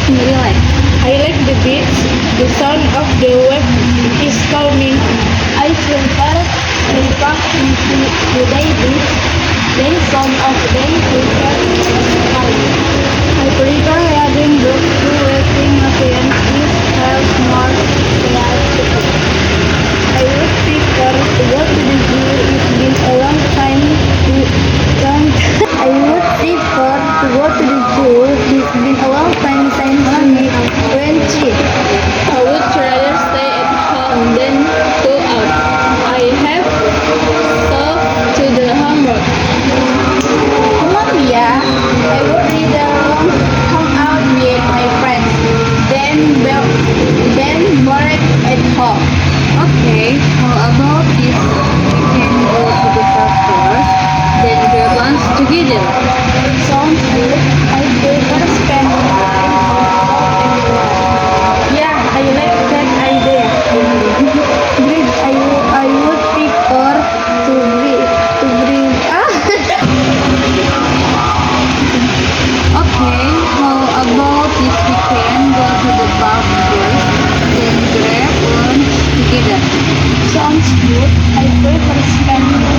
Nilai. I like the beach. The sound of the wave is calming. I prefer walking to the day beach. The sound of day prefer sky. I prefer reading books to waiting ocean. It has more creativity. I would prefer to go to the zoo. It's been a long time to don't. I would prefer to go to the zoo. It's been a long time since we went to it. I would rather stay at home than go out. I have to the homework. Colombia, I would rather hang out with my friends than work at home. Okay, how about if we can go to the park first, then grab lunch together? Sounds good. I prefer spending time outdoors anywhere. Yeah, I like that idea. Great. I would prefer to bring Okay, how about if we can go to the park first, then grab lunch together? sounds good. I prefer spending